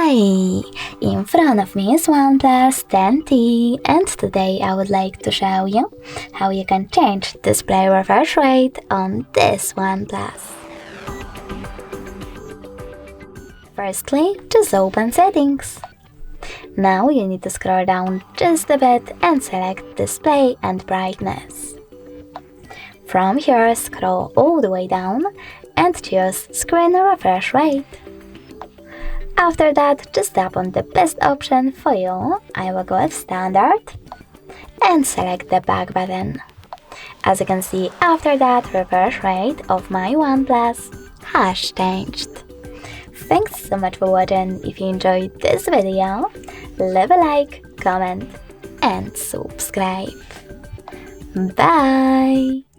Hi! In front of me is OnePlus 10T, and today I would like to show you how you can change display refresh rate on this OnePlus. Firstly, just open Settings. Now you need to scroll down just a bit and select Display and Brightness. From here, scroll all the way down and choose Screen Refresh Rate. After that, just tap on the best option for you. I will go with Standard and select the back button. As you can see, after that, refresh rate of my OnePlus has changed. Thanks so much for watching. If you enjoyed this video, leave a like, comment and subscribe. Bye!